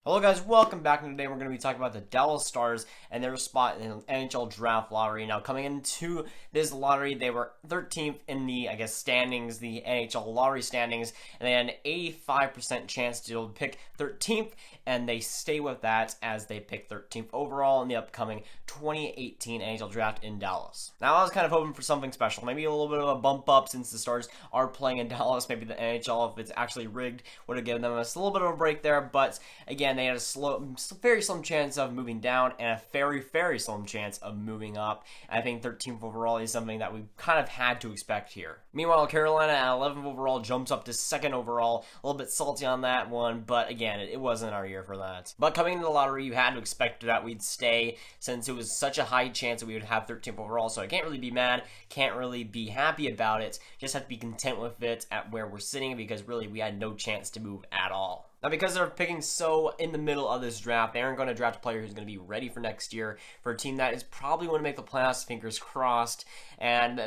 Hello guys, welcome back, and today we're going to be talking about the Dallas Stars and their spot in the NHL Draft Lottery. Now, coming into this lottery, they were 13th in the, standings, the NHL Lottery standings, and they had an 85% chance to pick 13th, and they stay with that as they pick 13th overall in the upcoming 2018 NHL Draft in Dallas. Now, I was kind of hoping for something special, maybe a little bit of a bump up since the Stars are playing in Dallas. Maybe the NHL, if it's actually rigged, would have given them a little bit of a break there, but again, they had a very slim chance of moving down and a very slim chance of moving up. I think 13th overall is something that we kind of had to expect here. Meanwhile, Carolina at 11th overall jumps up to 2nd overall. A little bit salty on that one, but again, it wasn't our year for that. But coming into the lottery, you had to expect that we'd stay since it was such a high chance that we would have 13th overall, so I can't really be mad, can't really be happy about it, just have to be content with it at where we're sitting because really we had no chance to move at all. Now, because they're picking so in the middle of this draft, they aren't going to draft a player who's going to be ready for next year for a team that is probably going to make the playoffs, fingers crossed. And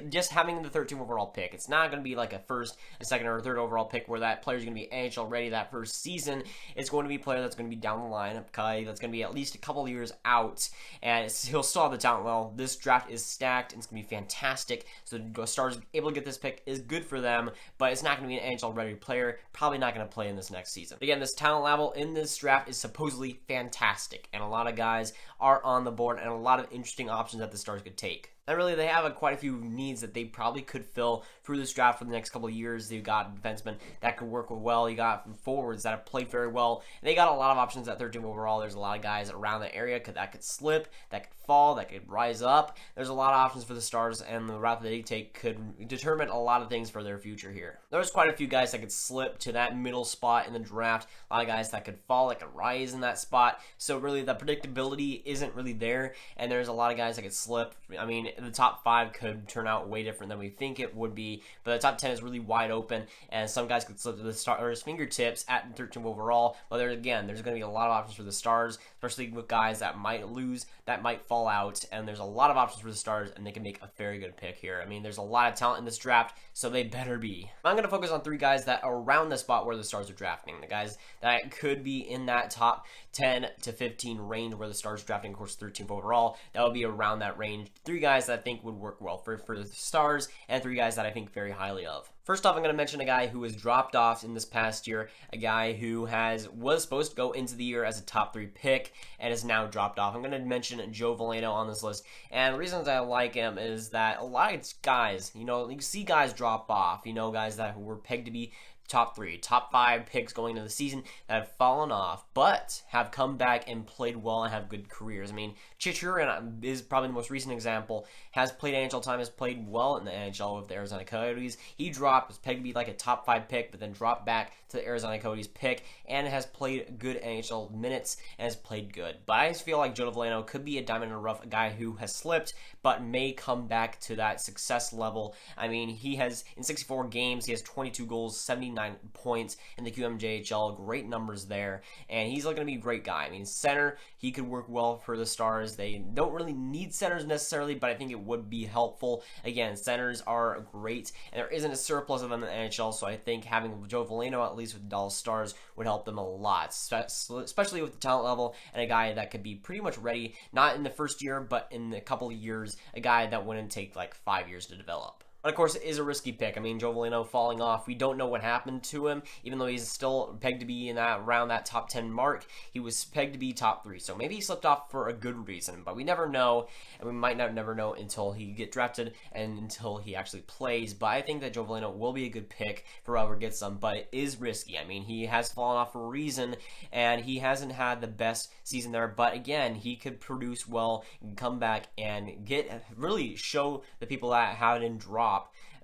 just having the 13th overall pick, it's not going to be like a first, a second, or a third overall pick where that player's going to be NHL ready that first season. It's going to be a player that's going to be down the line, okay, that's going to be at least a couple of years out, and he'll still have the talent level. This draft is stacked, and it's going to be fantastic. So the Stars able to get this pick is good for them, but it's not going to be an NHL ready player, probably not going to play in this next season. Again, this talent level in this draft is supposedly fantastic, and a lot of guys are on the board and a lot of interesting options that the Stars could take. And really, they have quite a few needs that they probably could fill through this draft for the next couple of years. They've got defensemen that could work well. You got forwards that have played very well. And they got a lot of options at 13 overall. There's a lot of guys around the area that could slip, that could fall, that could rise up. There's a lot of options for the Stars, and the route that they take could determine a lot of things for their future here. There's quite a few guys that could slip to that middle spot in the draft. A lot of guys that could fall, that could rise in that spot. So really, the predictability isn't really there, and there's a lot of guys that could slip. I mean, the top 5 could turn out way different than we think it would be, but the top 10 is really wide open, and some guys could slip to the Stars' fingertips at 13 overall. But there's going to be a lot of options for the Stars, especially with guys that might lose, that might fall out, and there's a lot of options for the Stars, and they can make a very good pick here. I mean, there's a lot of talent in this draft, so they better be. I'm going to focus on 3 guys that are around the spot where the Stars are drafting, the guys that could be in that top 10 to 15 range where the Stars are drafting, of course, 13th overall. That would be around that range. 3 guys that I think would work well for the Stars, and 3 guys that I think very highly of. First off, I'm going to mention a guy who was dropped off in this past year, a guy who was supposed to go into the year as a top 3 pick and is now dropped off. I'm going to mention Joe Veleno on this list, and the reasons I like him is that a lot of guys, you see guys drop off, guys that were pegged to be top 3, top 5 picks going into the season that have fallen off, but have come back and played well and have good careers. I mean, Chichurin is probably the most recent example, has played NHL time, has played well in the NHL with the Arizona Coyotes. He was pegged to be like a top 5 pick, but then dropped back to the Arizona Coyotes pick, and has played good NHL minutes, and has played good. But I just feel like Joe Veleno could be a diamond in the rough, a guy who has slipped, but may come back to that success level. I mean, he has, in 64 games, he has 22 goals, 79 points in the QMJHL, great numbers there, and he's going to be a great guy. I mean, center, he could work well for the Stars. They don't really need centers necessarily, but I think it would be helpful. Again, centers are great, and there isn't a surplus of them in the NHL, so I think having Joe Veleno, at least with the Dallas Stars, would help them a lot, especially with the talent level, and a guy that could be pretty much ready, not in the first year, but in a couple of years, a guy that wouldn't take like 5 years to develop. But of course, it is a risky pick. I mean, Joe Veleno falling off, we don't know what happened to him. Even though he's still pegged to be in around that top 10 mark, he was pegged to be top 3. So maybe he slipped off for a good reason, but we never know, and we might not never know until he get drafted and until he actually plays. But I think that Joe Veleno will be a good pick for whoever gets them, but it is risky. I mean, he has fallen off for a reason, and he hasn't had the best season there. But again, he could produce well, come back, and really show the people that had him drop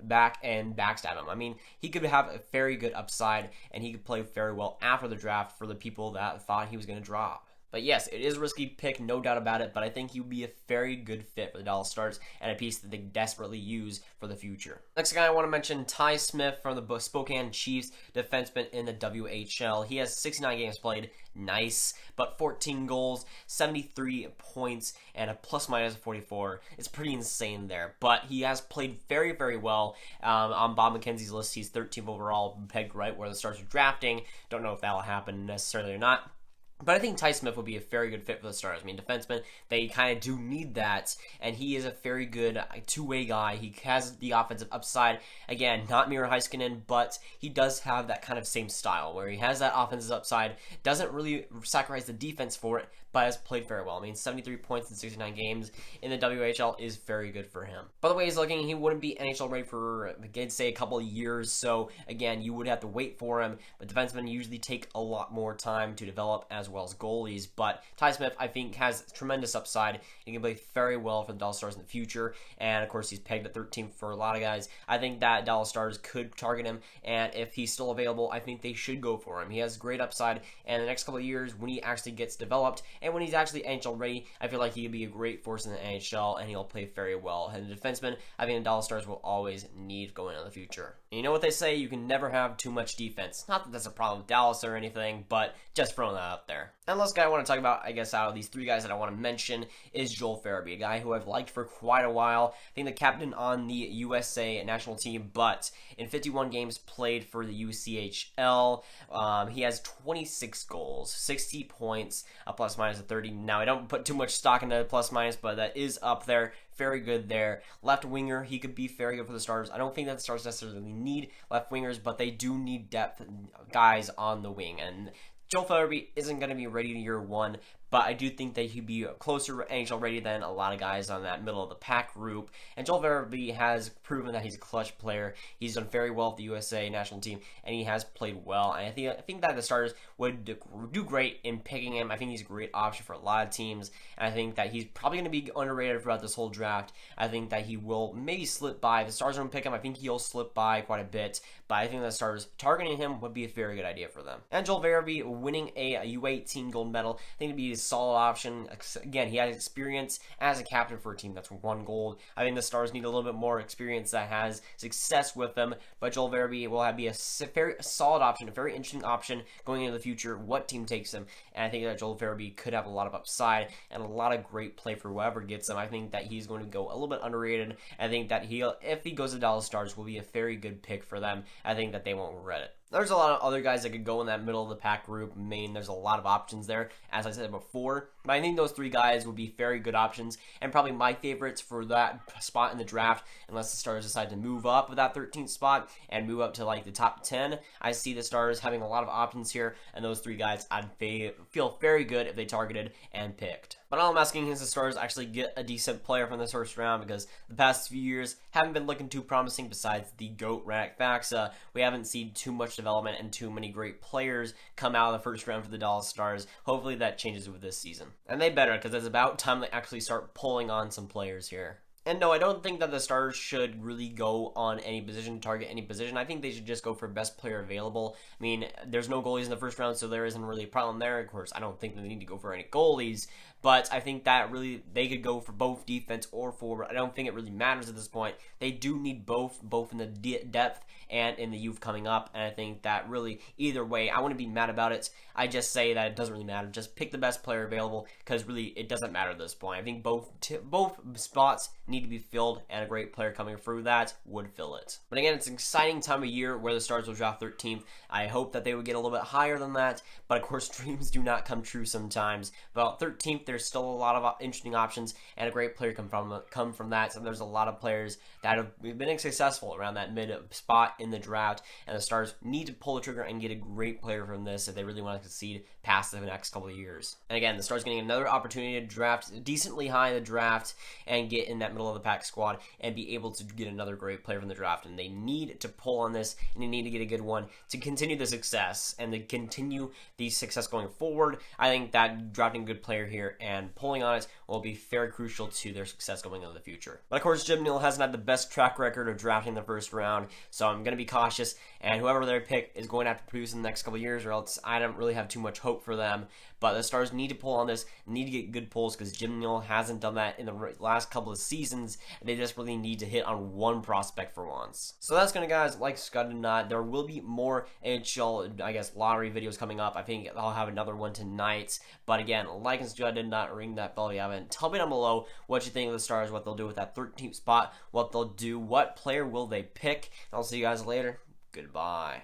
back and backstab him. I mean, he could have a very good upside, and he could play very well after the draft for the people that thought he was going to drop. But yes, it is a risky pick, no doubt about it, but I think he would be a very good fit for the Dallas Stars and a piece that they desperately use for the future. Next guy I want to mention, Ty Smith from the Spokane Chiefs, defenseman in the WHL. He has 69 games played, nice, but 14 goals, 73 points, and a plus-minus of 44. It's pretty insane there, but he has played very well. On Bob McKenzie's list, he's 13th overall, pegged right where the Stars are drafting. Don't know if that'll happen necessarily or not. But I think Ty Smith would be a very good fit for the Stars. I mean, defensemen, they kind of do need that, and he is a very good two-way guy. He has the offensive upside. Again, not Miro Heiskanen, but he does have that kind of same style, where he has that offensive upside, doesn't really sacrifice the defense for it, but has played very well. I mean, 73 points in 69 games in the WHL is very good for him. By the way he's looking, he wouldn't be NHL ready for, I'd say, a couple of years, so again, you would have to wait for him, but defensemen usually take a lot more time to develop as well as goalies, but Ty Smith, I think, has tremendous upside. He can play very well for the Dallas Stars in the future, and of course, he's pegged at 13th for a lot of guys. I think that Dallas Stars could target him, and if he's still available, I think they should go for him. He has great upside, and the next couple of years, when he actually gets developed, and when he's actually NHL ready, I feel like he could be a great force in the NHL, and he'll play very well. And the defenseman, I think the Dallas Stars will always need going in the future. And you know what they say, you can never have too much defense. Not that that's a problem with Dallas or anything, but just throwing that out there. And last guy I want to talk about, I guess, out of these three guys that I want to mention is Joel Farabee, a guy who I've liked for quite a while. I think the captain on the USA national team, but in 51 games played for the UCHL, he has 26 goals, 60 points, a plus minus of 30. Now, I don't put too much stock into plus minus, but that is up there. Very good there. Left winger, he could be very good for the Stars. I don't think that the Stars necessarily need left wingers, but they do need depth guys on the wing. And Joel Farabee isn't going to be ready to year one, but I do think that he'd be closer NHL ready than a lot of guys on that middle of the pack group. And Joel Farabee has proven that he's a clutch player. He's done very well with the USA national team, and he has played well. And I think that the Stars would do great in picking him. I think he's a great option for a lot of teams, and I think that he's probably going to be underrated throughout this whole draft. I think that he will maybe slip by. If the Stars don't pick him, I think he'll slip by quite a bit, but I think the Stars targeting him would be a very good idea for them. And Joel Farabee winning a U18 gold medal, I think it'd be a solid option. Again, he has experience as a captain for a team that's won gold. I think the Stars need a little bit more experience that has success with them, but Joel Farabee will be a very solid option, a very interesting option going into the future, what team takes him, and I think that Joel Farabee could have a lot of upside and a lot of great play for whoever gets him. I think that he's going to go a little bit underrated. I think that if he goes to Dallas Stars, will be a very good pick for them. I think that they won't regret it. There's a lot of other guys that could go in that middle of the pack group. I mean, there's a lot of options there, as I said before. But I think those three guys would be very good options, and probably my favorites for that spot in the draft, unless the Stars decide to move up with that 13th spot and move up to like the top 10. I see the Stars having a lot of options here, and those three guys I'd feel very good if they targeted and picked. But all I'm asking is the Stars actually get a decent player from this first round, because the past few years haven't been looking too promising besides the GOAT Radek Faksa. We haven't seen too much development and too many great players come out of the first round for the Dallas Stars. Hopefully that changes with this season. And they better, because it's about time they actually start pulling on some players here. And no, I don't think that the Stars should really go on any position, target any position. I think they should just go for best player available. I mean, there's no goalies in the first round, so there isn't really a problem there. Of course, I don't think that they need to go for any goalies, but I think that really they could go for both defense or forward. I don't think it really matters at this point. They do need both in the depth and in the youth coming up, and I think that really, either way, I wouldn't be mad about it. I just say that it doesn't really matter. Just pick the best player available, because really, it doesn't matter at this point. I think both spots need to be filled, and a great player coming through that would fill it. But again, it's an exciting time of year where the Stars will draft 13th. I hope that they would get a little bit higher than that, but of course, dreams do not come true sometimes. But 13th, there's still a lot of interesting options, and a great player come from that. So there's a lot of players that have been successful around that mid spot in the draft, and the Stars need to pull the trigger and get a great player from this if they really want to succeed past the next couple of years. And again, the Stars getting another opportunity to draft decently high in the draft and get in that middle of the pack squad and be able to get another great player from the draft. And they need to pull on this, and they need to get a good one to continue the success and to continue the success going forward. I think that drafting a good player here and pulling on it will be very crucial to their success going into the future. But of course, Jim Nill hasn't had the best track record of drafting in the first round, so I'm going to be cautious, and whoever they pick is going to have to produce in the next couple of years, or else I don't really have too much hope for them. But the Stars need to pull on this, need to get good pulls, because Jim Nill hasn't done that in the last couple of seasons. They just really need to hit on one prospect for once. So that's going to, guys, like Scott did not. There will be more NHL, I guess, lottery videos coming up. I think I'll have another one tonight. But again, like and subscribe, did not ring that bell if you haven't. Tell me down below what you think of the Stars, what they'll do with that 13th spot, what they'll do, what player will they pick. I'll see you guys later. Goodbye.